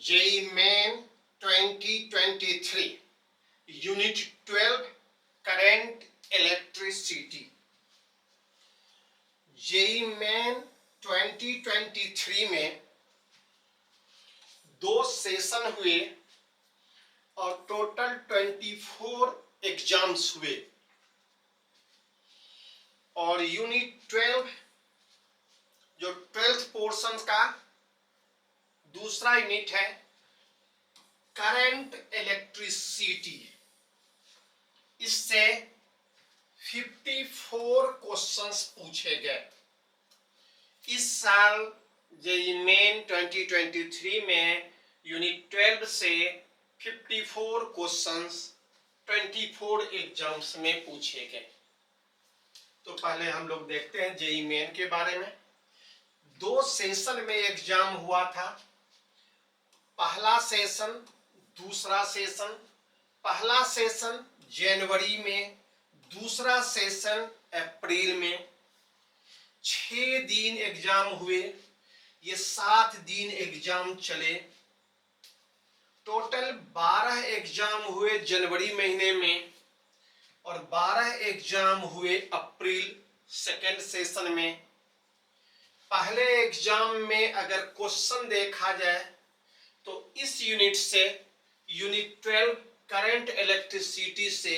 JEE main 2023 unit 12 current electricity. JEE main 2023 में 2 session हुए और टोटल 24 एग्जाम्स हुए और यूनिट 12 जो 12th पोर्शन का दूसरा यूनिट है करंट इलेक्ट्रिसिटी। इससे 54 क्वेश्चंस पूछे गए। इस साल जेईई मेन 2023 में यूनिट 12 से 54 क्वेश्चंस 24 एग्जाम्स में पूछे गए। तो पहले हम लोग देखते हैं जेईई मेन के बारे में। 2 सेशन में एग्जाम हुआ था। पहला सेशन, दूसरा सेशन। पहला सेशन जनवरी में, दूसरा सेशन अप्रैल में। 6 दिन एग्जाम हुए। ये 7 दिन एग्जाम चले। टोटल 12 एग्जाम हुए जनवरी महीने में और 12 एग्जाम हुए अप्रैल सेकेंड सेशन में। पहले एग्जाम में अगर क्वेश्चन देखा जाए तो इस यूनिट से यूनिट 12 करंट इलेक्ट्रिसिटी से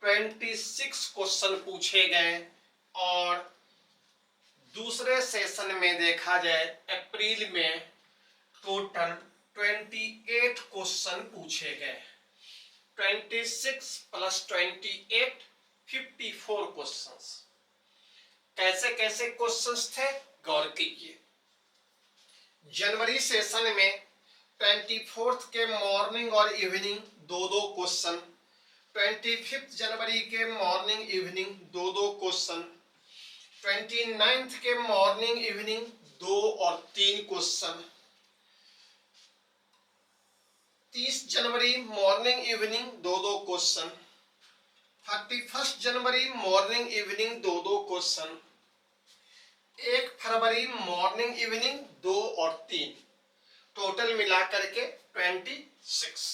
26 क्वेश्चन पूछे गए और दूसरे सेशन में देखा जाए अप्रैल में टोटल 28 क्वेश्चन पूछे गए। 26 + 28 54 क्वेश्चंस। कैसे कैसे क्वेश्चंस थे गौर कीजिए। जनवरी सेशन में 24th के मॉर्निंग और इवनिंग 2-2 क्वेश्चन। 25th जनवरी के मॉर्निंग इवनिंग 2-2 क्वेश्चन। 29th के मॉर्निंग इवनिंग 2 और 3 क्वेश्चन। 30 जनवरी मॉर्निंग इवनिंग 2-2 क्वेश्चन। 31 जनवरी मॉर्निंग इवनिंग 2-2 क्वेश्चन। 1 फरवरी मॉर्निंग इवनिंग 2 और 3, टोटल मिलाकर के 26।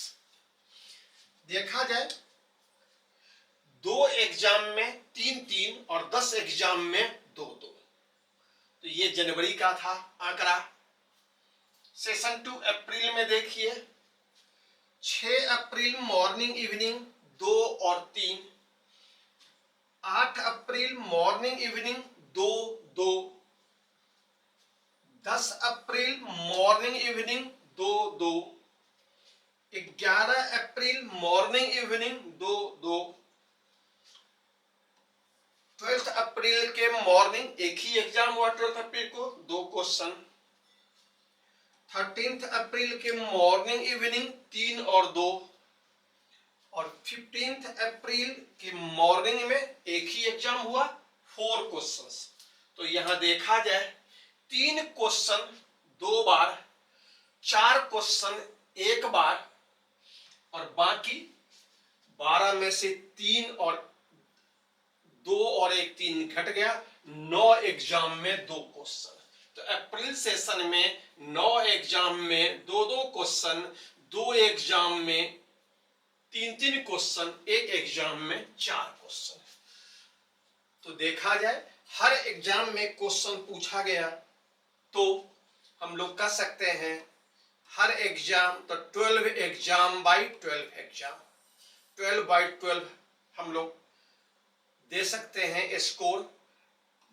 देखा जाए 2 एग्जाम में 3-3 और 10 एग्जाम में 2-2। तो ये जनवरी का था आंकड़ा। सेशन 2 अप्रैल में देखिए। 6 अप्रैल मॉर्निंग इवनिंग 2 और 3। 8 अप्रैल मॉर्निंग इवनिंग 2-2। 10 अप्रैल मॉर्निंग इवनिंग 2-2। 11 अप्रैल मॉर्निंग इवनिंग 2-2। 12 अप्रैल के मॉर्निंग एक ही एग्जाम हुआ 12 अप्रैल को, 2 क्वेश्चन। 13 अप्रैल के मॉर्निंग इवनिंग 3 और 2 और 15 अप्रैल के मॉर्निंग में एक ही एग्जाम हुआ 4 क्वेश्चंस। तो यहां देखा जाए 3 क्वेश्चन 2 बार, 4 क्वेश्चन 1 बार और बाकी 12 में से 3 और 2 और 1 3 घट गया। 9 एग्जाम में 2 क्वेश्चन। तो अप्रैल सेशन में 9 एग्जाम में 2-2 क्वेश्चन, 2 एग्जाम में 3-3 क्वेश्चन, 1 एग्जाम में 4 क्वेश्चन। तो देखा जाए हर एग्जाम में क्वेश्चन पूछा गया तो हम लोग कह सकते हैं हर एग्जाम तो 12 एग्जाम बाई 12 एग्जाम। 12 बाई 12 हम लोग दे सकते हैं स्कोर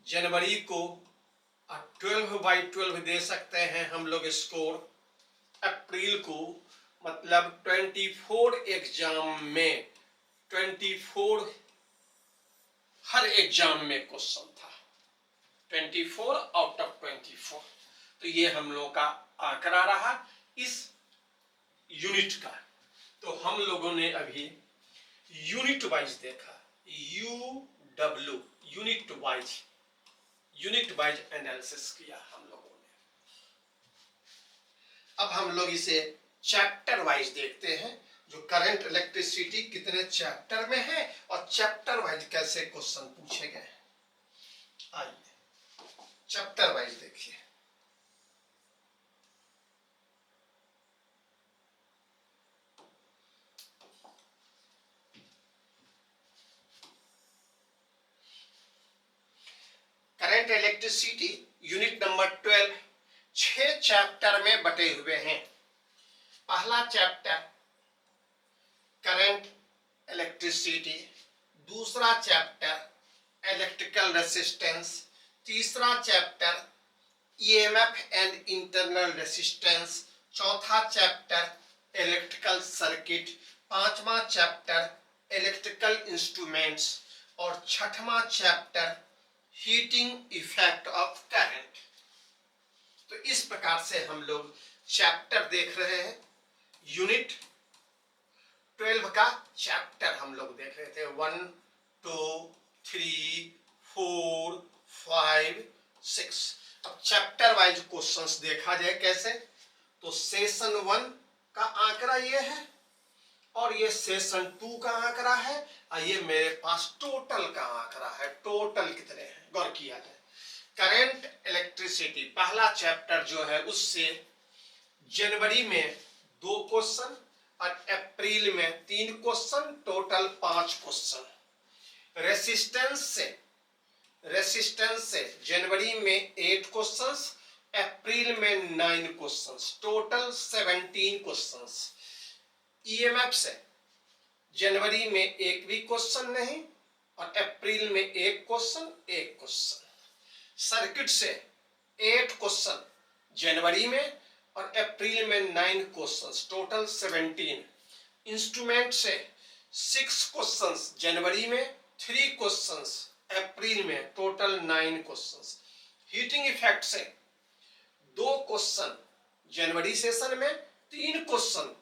जनवरी को। 12 बाई 12 दे सकते हैं हम लोग स्कोर अप्रैल को। मतलब 24 एग्जाम में 24 हर एग्जाम में क्वेश्चन था। 24 आउट ऑफ 24। तो ये हम लोग का आंकड़ा रहा इस यूनिट का। तो हम लोगों ने अभी यूनिट वाइज देखा। UW यूनिट वाइज एनालिसिस किया हम लोगों ने। अब हम लोग इसे चैप्टर वाइज देखते हैं जो करंट इलेक्ट्रिसिटी कितने चैप्टर में है और चैप्टर वाइज कैसे क्वेश्चन पूछे गए। आइए चैप्टर वाइज देखिए। Current electricity unit number 12 6 chapter में बटे हुए हैं। पहला चैप्टर करंट इलेक्ट्रिसिटी, दूसरा चैप्टर इलेक्ट्रिकल रेसिस्टेंस, तीसरा chapter EMF and internal resistance, चौथा चैप्टर इलेक्ट्रिकल सर्किट, पांचवा चैप्टर इलेक्ट्रिकल इंस्ट्रूमेंट्स और छठवां chapter heating effect of current. तो इस प्रकार से हम लोग चैप्टर देख रहे हैं। यूनिट 12 का चैप्टर हम लोग देख रहे थे 1 2 3 4 5 6। अब चैप्टर वाइज क्वेश्चंस देखा जाए कैसे, तो सेशन 1 का आंकड़ा ये है और ये सेशन 2 का आंकड़ा है और ये मेरे पास टोटल का आंकड़ा है। टोटल कितने हैं गौर किया जाए। करंट इलेक्ट्रिसिटी पहला चैप्टर जो है उससे जनवरी में 2 क्वेश्चन और अप्रैल में 3 क्वेश्चन, टोटल 5 क्वेश्चन। रेसिस्टेंस से जनवरी में 8 क्वेश्चंस, अप्रैल में 9 क्वेश्चंस, टोटल 17 क्वेश्चंस। ईएमएफ से जनवरी में एक भी क्वेश्चन नहीं और अप्रैल में एक क्वेश्चन। सर्किट से 8 क्वेश्चन जनवरी में और अप्रैल में 9 क्वेश्चंस, टोटल 17। इंस्ट्रूमेंट से 6 क्वेश्चंस जनवरी में, 3 क्वेश्चंस अप्रैल में, टोटल 9 क्वेश्चंस। हीटिंग इफेक्ट से 2 क्वेश्चन जनवरी सेशन में, 3 क्वेश्चन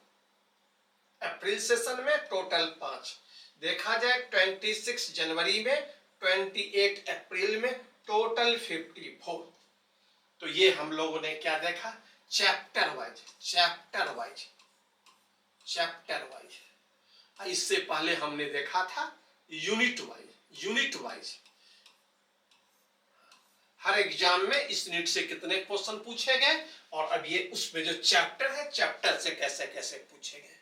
अप्रैल सेशन में, टोटल 5। देखा जाए 26 जनवरी में, 28 अप्रैल में, टोटल 54। तो ये हम लोगों ने क्या देखा, चैप्टर वाइज। इससे पहले हमने देखा था यूनिट वाइज। हर एग्जाम में इस यूनिट से कितने क्वेश्चन पूछे गए और अब ये उसमें जो चैप्टर है, चैप्टर से कैसे कैसे पूछे गए।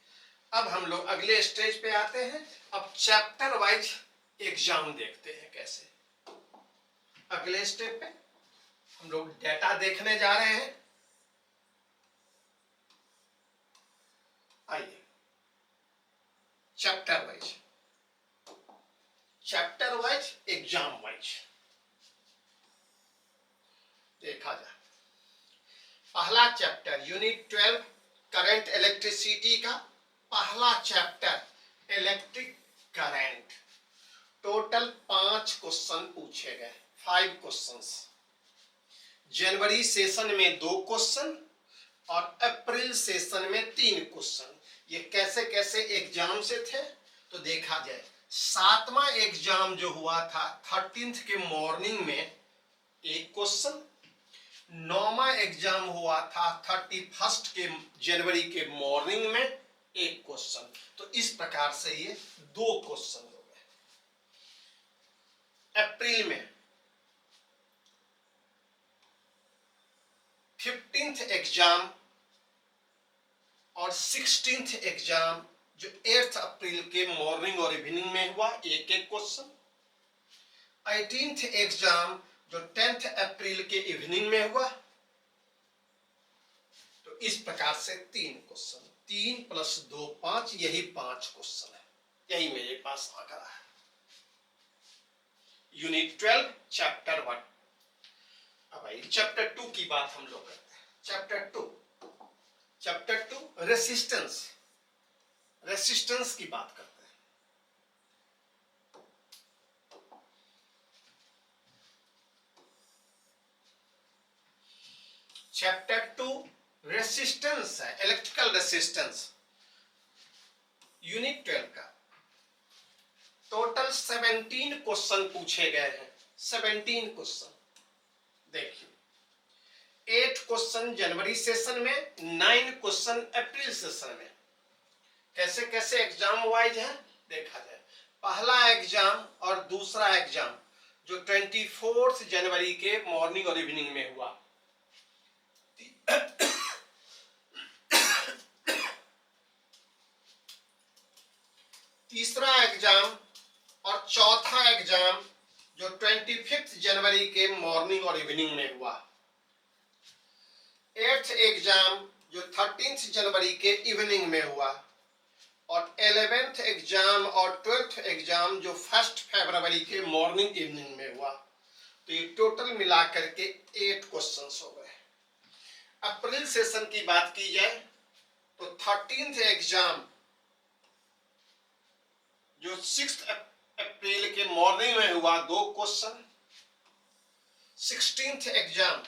अब हम लोग अगले स्टेज पे आते हैं। अब चैप्टर वाइज एग्जाम देखते हैं कैसे। अगले स्टेप पे हम लोग डेटा देखने जा रहे हैं। आइए चैप्टर वाइज एग्जाम वाइज देखा जाए। पहला चैप्टर यूनिट 12 करंट इलेक्ट्रिसिटी का पहला chapter electric current. Total 5 question पूछे गए, 5 क्वेश्चंस। जनवरी सेशन में 2 क्वेश्चन और अप्रैल सेशन में 3 क्वेश्चन। ये कैसे कैसे एग्जाम से थे तो देखा जाए। 7वां एग्जाम जो हुआ था 13th के मॉर्निंग में 1 क्वेश्चन, 9वां एग्जाम हुआ था 31 के जनवरी के मॉर्निंग में 1 क्वेश्चन। तो इस प्रकार से ये 2 क्वेश्चन हो गए। अप्रैल में 15th एग्जाम और 16th एग्जाम जो 8th अप्रैल के मॉर्निंग और इवनिंग में हुआ, एक क्वेश्चन। 18th एग्जाम जो 10th अप्रैल के इवनिंग में हुआ। तो इस प्रकार से 3 क्वेश्चन, 3 + 2 5, यही 5 क्वेश्चन है। यही मेरे पास आंकड़ा है। Unit 12 chapter 1। अब भाई चैप्टर 2 की बात हम लोग करते हैं। चैप्टर 2 रेसिस्टेंस की बात करते हैं। चैप्टर 2 रेसिस्टेंस है, इलेक्ट्रिकल रेसिस्टेंस। यूनिट 12 का टोटल 17 क्वेश्चन पूछे गए हैं। 17 क्वेश्चन देखिए। 8 क्वेश्चन जनवरी सेशन में, 9 क्वेश्चन अप्रैल सेशन में। कैसे कैसे एग्जाम वाइज है देखा जाए। पहला एग्जाम और दूसरा एग्जाम जो 24 जनवरी के मॉर्निंग और इवनिंग में हुआ। तीसरा एग्जाम और चौथा एग्जाम जो 25 जनवरी के मॉर्निंग और इवनिंग में हुआ, 8th एग्जाम जो 13 जनवरी के इवनिंग में हुआ, और 11th एग्जाम और 12th एग्जाम जो 1 फरवरी के मॉर्निंग इवनिंग में हुआ। तो ये टोटल मिलाकर के 8 क्वेश्चंस हो गए। अप्रैल सेशन की बात की जाए तो 13th एग्जाम जो 6 अप्रैल के मॉर्निंग में हुआ 2 क्वेश्चन, 16th एग्जाम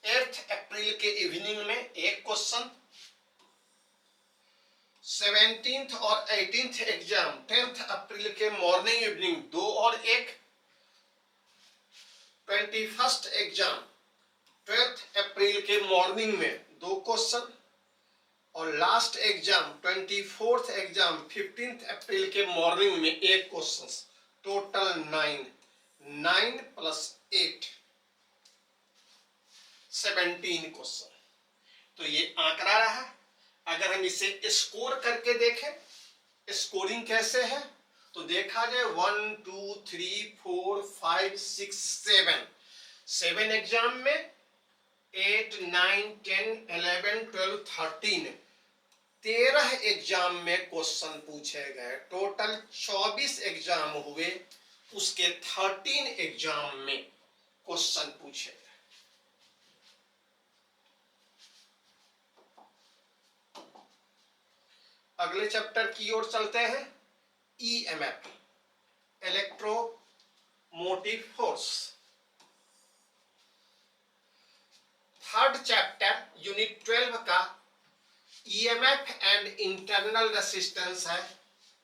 8 अप्रैल के इवनिंग में 1 क्वेश्चन, 17th और 18th एग्जाम 10th अप्रैल के मॉर्निंग इवनिंग 2 और 1, 21st एग्जाम 12th अप्रैल के मॉर्निंग में 2 क्वेश्चन, और last exam 24th exam 15th अप्रैल के मॉर्निंग में 1 क्वेश्चन। Total 9 plus 8 17 question. तो ये आंकड़ा रहा। अगर हम इसे स्कोर करके देखें, स्कोरिंग कैसे है, तो देखा जाए 1 2 3 4 5 6 7 एग्जाम में 8 9 10 11 12 13 एग्जाम में क्वेश्चन पूछे गए। टोटल 24 एग्जाम हुए, उसके 13 एग्जाम में क्वेश्चन पूछे गए। अगले चैप्टर की ओर चलते हैं। EMF, electromotive force. 3rd chapter unit 12 का EMF एंड इंटरनल रेसिस्टेंस है।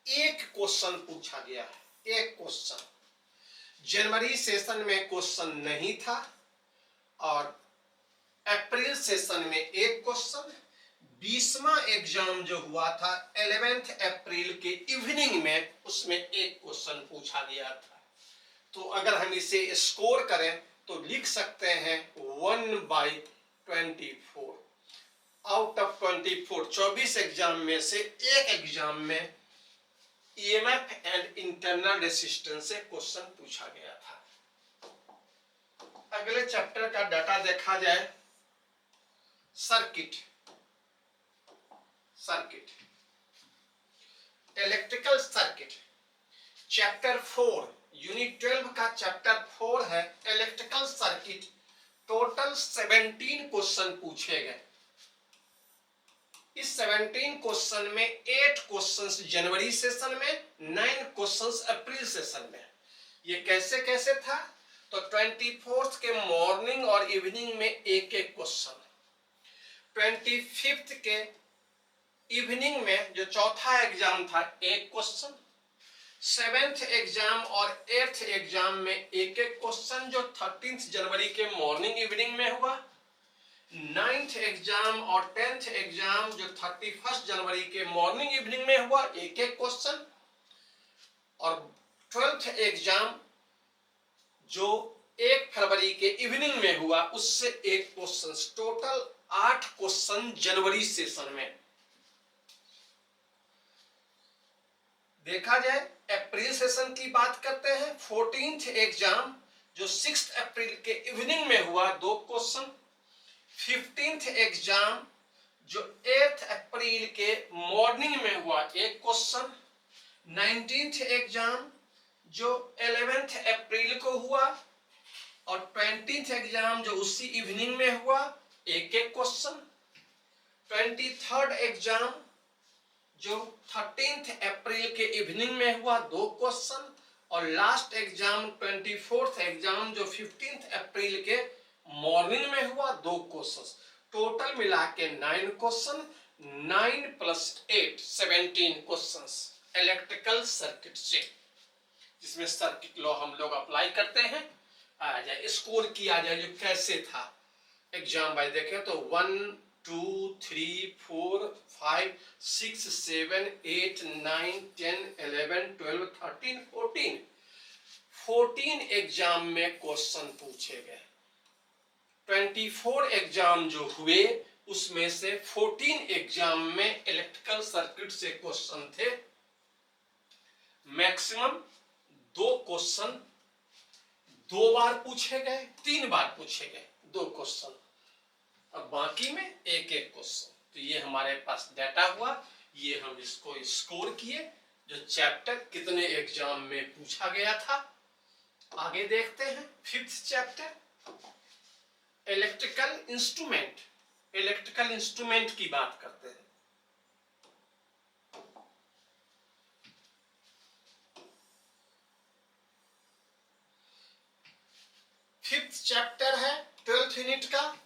1 क्वेश्चन पूछा गया है, 1 क्वेश्चन। जनवरी सेशन में क्वेश्चन नहीं था, और अप्रैल सेशन में 1 क्वेश्चन। 20वां एग्जाम जो हुआ था 11th अप्रैल के इवनिंग में, उसमें 1 क्वेश्चन पूछा गया था। तो अगर हम इसे स्कोर करें तो लिख सकते हैं 1/24। आउट ऑफ 24, 24 एग्जाम में से 1 एग्जाम में EMF एंड इंटरनल रेसिस्टेंस से क्वेश्चन पूछा गया था। अगले चैप्टर का डाटा देखा जाए। Circuit, electrical circuit, chapter 4 unit 12 का चैप्टर 4 है इलेक्ट्रिकल सर्किट। टोटल 17 क्वेश्चन पूछे गए। इस 17 क्वेश्चन में 8 क्वेश्चंस जनवरी सेशन में, 9 क्वेश्चंस अप्रैल सेशन में। ये कैसे कैसे था, तो 24th के मॉर्निंग और इवनिंग में 1-1 क्वेश्चन, 25th के इवनिंग में जो चौथा एग्जाम था 1 क्वेश्चन, 7th एग्जाम और 8th एग्जाम में 1-1 क्वेश्चन जो 13th जनवरी के मॉर्निंग इवनिंग में हुआ, 9th एग्जाम और 10th एग्जाम जो 31st जनवरी के मॉर्निंग इवनिंग में हुआ, 1-1 क्वेश्चन, और 12th एग्जाम जो 1 फरवरी के इवनिंग में हुआ, उससे 1 क्वेश्चन। टोटल 8 क्वेश्चन जनवरी सेशन में। देखा जाए अप्रैल सेशन की बात करते हैं। 14th एग्जाम जो 6 अप्रैल के इवनिंग में हुआ, 2 क्वेश्चन। 15th एग्जाम जो 8 अप्रैल के मॉर्निंग में हुआ, 1 क्वेश्चन। 19th एग्जाम जो 11th अप्रैल को हुआ, और 20th एग्जाम जो उसी इवनिंग में हुआ, 1-1 क्वेश्चन। 23rd एग्जाम जो 13th अप्रैल के इवनिंग में हुआ, 2 क्वेश्चन, और लास्ट एग्जाम 24th एग्जाम जो 15th अप्रैल के मॉर्निंग में हुआ, 2 क्वेश्चन। टोटल मिला के 9 question, 9 plus 8 17 question electrical circuit से, जिसमें सर्किट लॉ हम लोग अप्लाई करते हैं। आ जाए स्कोर किया जाए जो कैसे था एग्जाम वाइज देखें तो 1 2 3 4 5 6 7 8 9 10 11 12 13 14 एग्जाम में क्वेश्चन पूछे गए। 24 एग्जाम जो हुए उसमें से 14 एग्जाम में इलेक्ट्रिकल सर्किट से क्वेश्चन थे। मैक्सिमम 2 क्वेश्चन 2 बार पूछे गए, 3 बार पूछे गए 2 क्वेश्चन, और बाकी में एक एक क्वेश्चन। तो ये हमारे पास डाटा हुआ, ये हम इसको स्कोर किए, जो चैप्टर कितने एग्जाम में पूछा गया था। आगे देखते हैं 5th chapter electrical instrument. Electrical instrument की बात करते हैं। फिफ्थ चैप्टर है 12th यूनिट का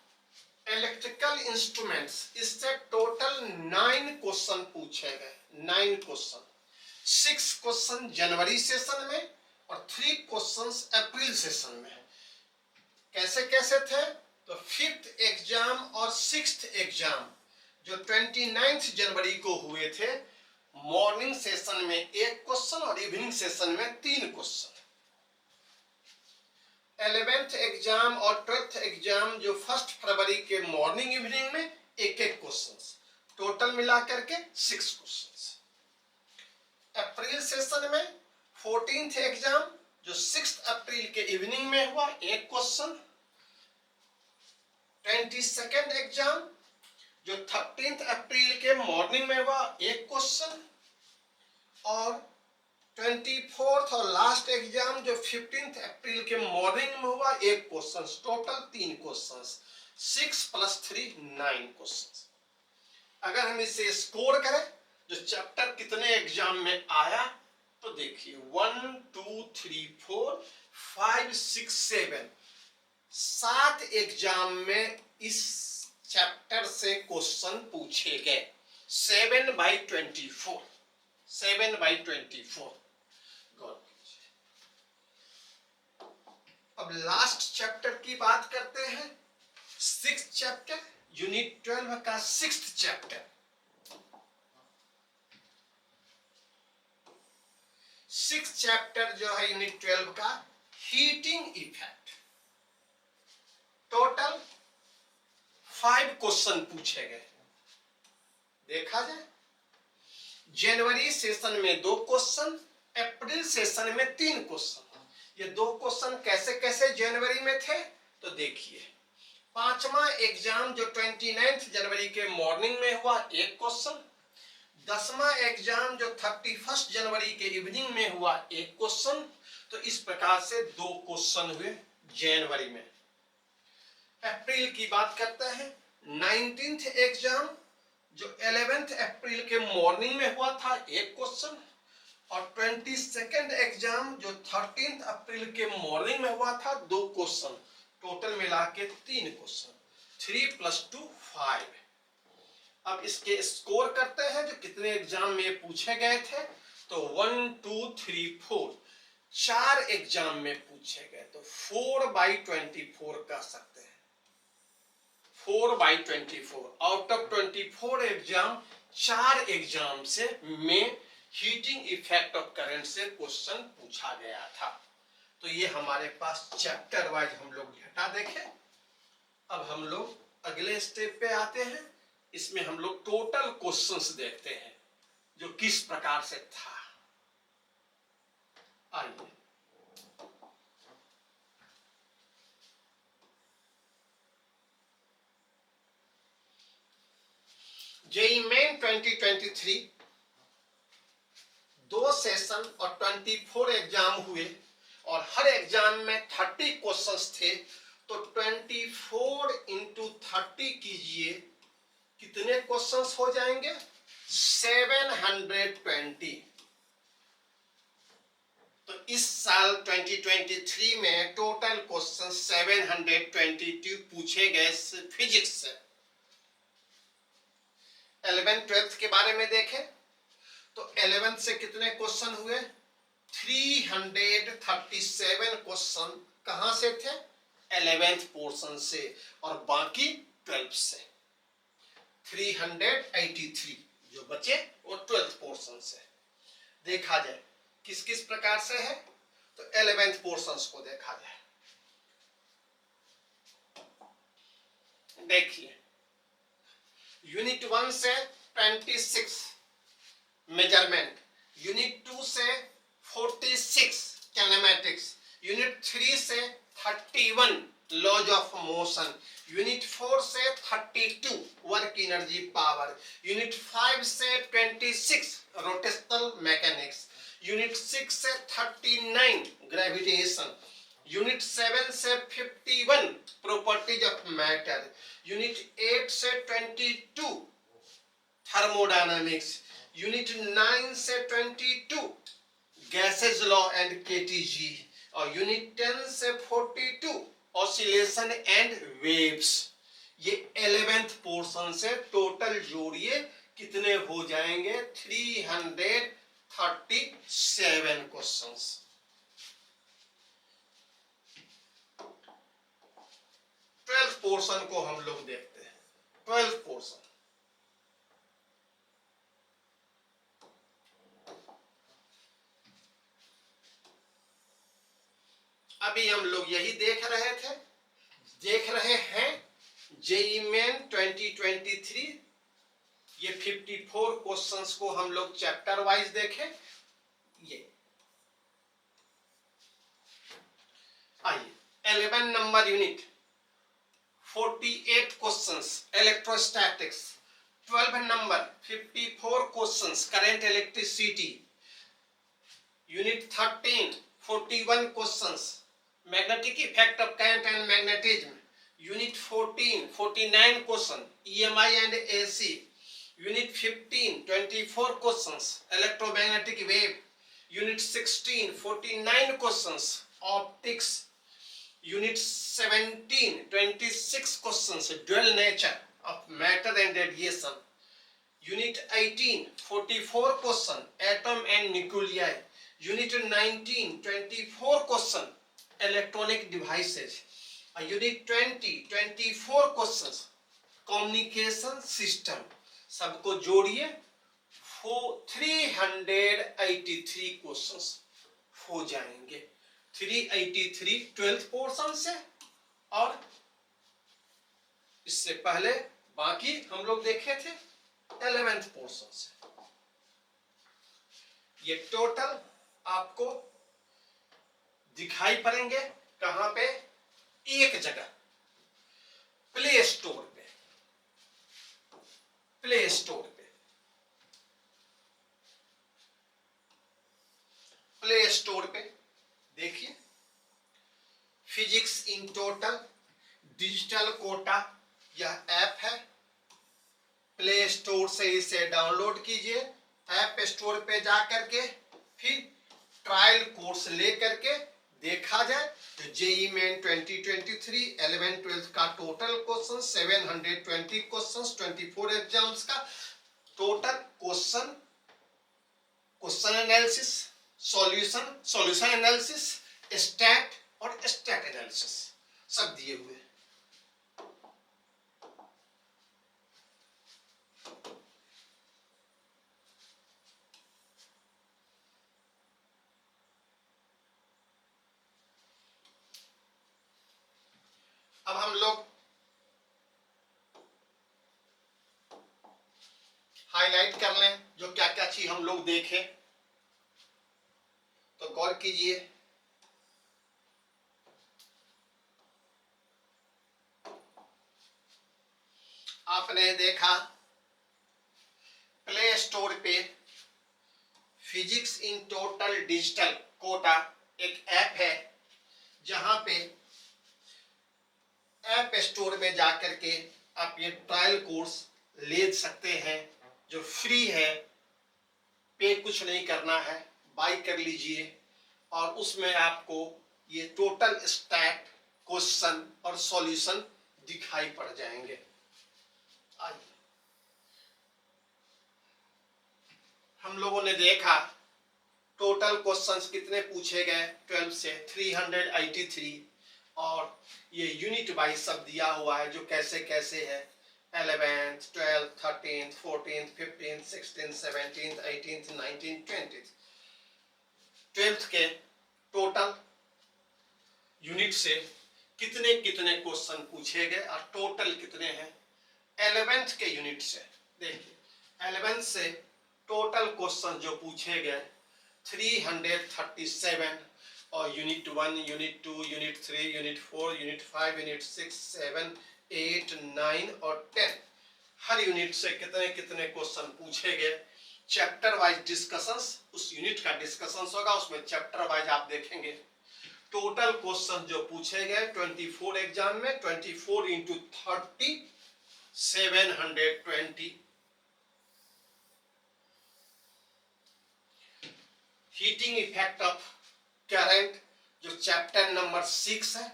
इलेक्ट्रिकल इंस्ट्रूमेंट्स। इससे टोटल 9 क्वेश्चन पूछे गए, 9 क्वेश्चन। 6 क्वेश्चन जनवरी सेशन में और 3 क्वेश्चंस अप्रैल सेशन में। कैसे कैसे थे? तो 5th एग्जाम और 6th एग्जाम जो 29 जनवरी को हुए थे, मॉर्निंग सेशन में 1 क्वेश्चन और इवनिंग सेशन में 3 क्वेश्चन। 11th एग्जाम और 12th एग्जाम जो 1 फरवरी के मॉर्निंग इवनिंग में एक एक क्वेश्चन, टोटल मिलाकर के 6 क्वेश्चन। अप्रैल सेशन में 14th एग्जाम जो 6 अप्रैल के इवनिंग में हुआ, 1 क्वेश्चन। 22nd एग्जाम जो 13th अप्रैल के मॉर्निंग में हुआ, 1 क्वेश्चन। और 24th और लास्ट एग्जाम जो 15th अप्रैल के मॉर्निंग में हुआ, 1 क्वेश्चन। Total 3 question, 6 + 3 9 question. अगर हम इसे स्कोर करें जो चैप्टर कितने एग्जाम में आया, तो देखिए 1 2 3 4 5 6 7 7 एग्जाम में इस चैप्टर से क्वेश्चन पूछे गए। 7/24 7/24। अब लास्ट चैप्टर की बात करते हैं, 6th चैप्टर यूनिट 12 का 6th चैप्टर। 6th चैप्टर जो है यूनिट 12 का हीटिंग इफेक्ट। टोटल 5 क्वेश्चन पूछे गए। देखा जाए, जनवरी सेशन में 2 क्वेश्चन, अप्रैल सेशन में 3 क्वेश्चन। ये 2 क्वेश्चन कैसे कैसे जनवरी में थे, तो देखिए 5वां एग्जाम जो 29 जनवरी के मॉर्निंग में हुआ, 1 क्वेश्चन। 10वां एग्जाम जो 31 जनवरी के इवनिंग में हुआ, 1 क्वेश्चन। तो इस प्रकार से 2 क्वेश्चन हुए जनवरी में। अप्रैल की बात करते हैं, 19th एग्जाम जो 11th अप्रैल के मॉर्निंग में हुआ था, 1 क्वेश्चन। और 22nd एग्जाम जो 13th अप्रैल के मॉर्निंग में हुआ था, 2 क्वेश्चन। टोटल मिला के 3 क्वेश्चन, 3 + 2 5। अब इसके स्कोर करते हैं जो कितने एग्जाम में पूछे गए थे, तो 1 2 3 4 4 एग्जाम में पूछे गए, तो 4/24 कह सकते हैं। 4/24 आउट ऑफ 24 एग्जाम, 4 एग्जाम से में हीटिंग इफेक्ट ऑफ करंट से क्वेश्चन पूछा गया था। तो ये हमारे पास चैप्टर वाइज हम लोग डेटा देखे। अब हम लोग अगले स्टेप पे आते हैं। इसमें हम लोग टोटल क्वेश्चंस देखते हैं जो किस प्रकार से था। आइए, जेईई मेन 2023 2 सेशन और 24 एग्जाम हुए और हर एग्जाम में 30 क्वेश्चंस थे। तो 24 × 30 कीजिए, कितने क्वेश्चंस हो जाएंगे? 720। तो इस साल 2023 में टोटल क्वेश्चन 722 पूछे गए फिजिक्स से। 11th 12th के बारे में देखें तो 11th से कितने क्वेश्चन हुए? 337 क्वेश्चन कहां से थे? 11th पोर्शन से, और बाकी 12th से 383 जो बचे वो 12th पोर्शन से। देखा जाए किस किस प्रकार से है, तो 11th पोर्शंस को देखा जाए। देखिए, यूनिट 1 से 26 मेजरमेंट, यूनिट 2 से 46 कैनेमैटिक्स, यूनिट 3 से 31 लॉज ऑफ मोशन, यूनिट 4 से 32 वर्क एनर्जी पावर, यूनिट 5 से 26 रोटेशनल मैकेनिक्स, यूनिट 6 से 39 ग्रेविटेशन, यूनिट 7 से 51 प्रॉपर्टीज ऑफ मैटर, यूनिट 8 से 22 थर्मोडायनामिक्स, यूनिट 9 से 22 गैसेज लॉ एंड केटीजी, और यूनिट 10 से 42 ऑसिलेशन एंड वेव्स। ये 11th पोर्शन से टोटल जोड़िए कितने हो जाएंगे? 337 क्वेश्चंस। 12th पोर्शन को हम लोग देखते हैं। 12th पोर्शन अभी हम लोग यही देख रहे हैं जेईई मेन 2023। ये 54 क्वेश्चंस को हम लोग चैप्टर वाइज देखें। ये आइए 11 number unit 48 questions electrostatics, 12 number 54 questions current electricity, unit 13 41 questions magnetic effect of current and magnetism, unit 14 49 question EMI and AC, unit 15 24 questions electromagnetic wave, unit 16 49 questions optics, unit 17 26 questions dual nature of matter and radiation, unit 18 44 question atom and nuclei, unit 19 24 question electronic devices, unit 20 24 questions communication system. सबको जोड़िए 383 questions हो जाएंगे। 383 12th portion से, और इससे पहले बाकी हम लोग देखे थे 11th पोर्शन से। ये टोटल आपको दिखाई पड़ेंगे कहां पे? एक जगह प्ले स्टोर पे। देखिए physics in total digital Kota, यह ऐप है। प्ले स्टोर से इसे डाउनलोड कीजिए, ऐप स्टोर पे जा करके फिर ट्रायल कोर्स ले करके देखा जाए तो जेईई मेन 2023 11 12 का टोटल क्वेश्चन 720 क्वेश्चंस 24 एग्जाम्स का total question analysis, solution analysis, stat और स्टैट एनालिसिस सब दिए हुए। अब हम लोग हाईलाइट कर लें जो क्या क्या चीज हम लोग देखें, तो गौर कीजिए। आपने देखा प्ले स्टोर पे physics in total digital Kota एक ऐप है, जहां पे ऐप स्टोर में जाकर के आप ये ट्रायल कोर्स ले सकते हैं जो फ्री है। पे कुछ नहीं करना है, बाय कर लीजिए और उसमें आपको ये टोटल स्टैट क्वेश्चन और सॉल्यूशन दिखाई पड़ जाएंगे। आइए हम लोगों ने देखा टोटल क्वेश्चंस कितने पूछे गए 12 से 383, और ये यूनिट वाइज सब दिया हुआ है जो कैसे कैसे है 11th 12th 13th 14th 15th 16th 17th 18th 19th 20th 12th के टोटल यूनिट से कितने कितने क्वेश्चन पूछे गए और टोटल कितने हैं 11th के यूनिट से। देखिए 11th से टोटल क्वेश्चन जो पूछे गए 337, और unit 1, unit 2, unit 3, unit 4, unit 5, unit 6, 7, 8, 9 और 10, हर यूनिट से कितने कितने क्वेश्चन पूछे गए। चैप्टर वाइज डिस्कशंस, उस यूनिट का डिस्कशंस होगा, उसमें चैप्टर वाइज आप देखेंगे। टोटल क्वेश्चन जो पूछे गए 24 एग्जाम में, 24 into 30, 720। Heating effect of current जो चैप्टर नंबर 6 है,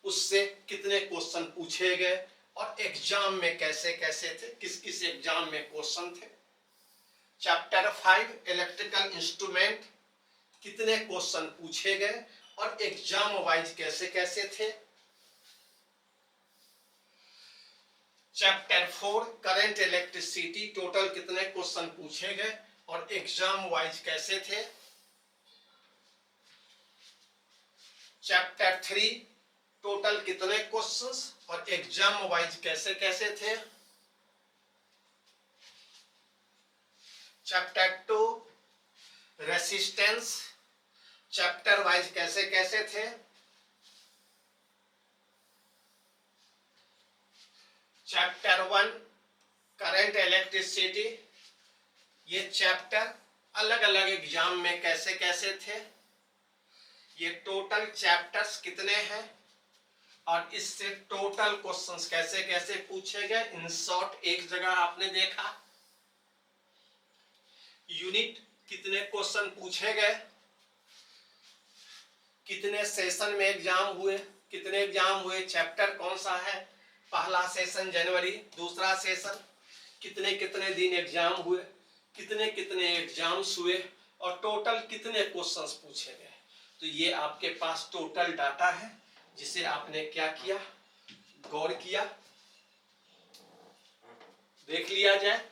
उससे कितने क्वेश्चन पूछे गए और एग्जाम में कैसे कैसे थे, किस किस एग्जाम में क्वेश्चन थे। चैप्टर 5 इलेक्ट्रिकल इंस्ट्रूमेंट, कितने क्वेश्चन पूछे गए और एग्जाम वाइज कैसे कैसे थे। चैप्टर 4 करंट इलेक्ट्रिसिटी, टोटल कितने क्वेश्चन पूछे गए और एग्जाम वाइज कैसे थे। चैप्टर 3 टोटल कितने क्वेश्चंस और एग्जाम वाइज कैसे कैसे थे। चैप्टर 2 रेसिस्टेंस, चैप्टर वाइज कैसे कैसे थे। चैप्टर 1 करंट इलेक्ट्रिसिटी, ये चैप्टर अलग अलग एग्जाम में कैसे कैसे थे। ये टोटल चैप्टर्स कितने हैं और इससे टोटल क्वेश्चंस कैसे कैसे पूछे गए, इन शॉर्ट एक जगह आपने देखा। यूनिट कितने क्वेश्चन पूछे गए, कितने सेशन में एग्जाम हुए, कितने एग्जाम हुए, चैप्टर कौन सा है, पहला सेशन जनवरी, दूसरा सेशन, कितने कितने दिन एग्जाम हुए, कितने कितने एग्जाम्स हुए और टोटल कितने क्वेश्चंस पूछे गए। तो ये आपके पास टोटल डाटा है जिसे आपने क्या किया, गौर किया। देख लिया जाए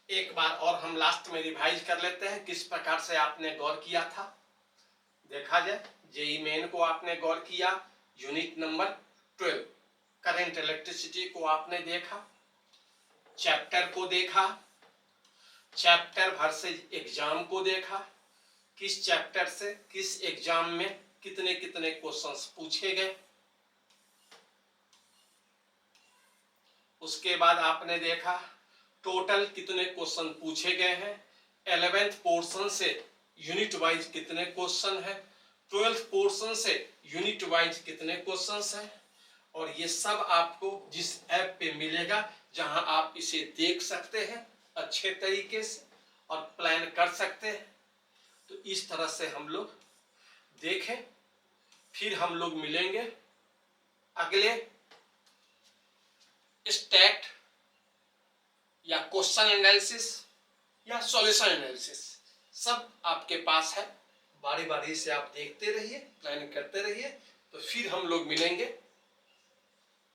एक बार और, हम लास्ट में रिवाइज कर लेते हैं किस प्रकार से आपने गौर किया था। देखा जाए, जेईई मेन को आपने गौर किया, यूनिट नंबर 12 करंट इलेक्ट्रिसिटी को आपने देखा, चैप्टर को देखा, चैप्टर वर्सेस एग्जाम को देखा, किस चैप्टर से किस एग्जाम में कितने कितने क्वेश्चंस पूछे गए। उसके बाद आपने देखा टोटल कितने क्वेश्चन पूछे गए हैं, 11th पोर्शन से यूनिट वाइज कितने क्वेश्चन है, 12th पोर्शन से यूनिट वाइज कितने क्वेश्चंस हैं। और ये सब आपको जिस ऐप पे मिलेगा, जहां आप इसे देख सकते हैं अच्छे तरीके से और प्लान कर सकते हैं। तो इस तरह से हम लोग देखें, फिर हम लोग मिलेंगे अगले स्टैट या क्वेश्चन एनालिसिस या सॉल्यूशन एनालिसिस, सब आपके पास है। बारी बारी से आप देखते रहिए, प्लान करते रहिए। तो फिर हम लोग मिलेंगे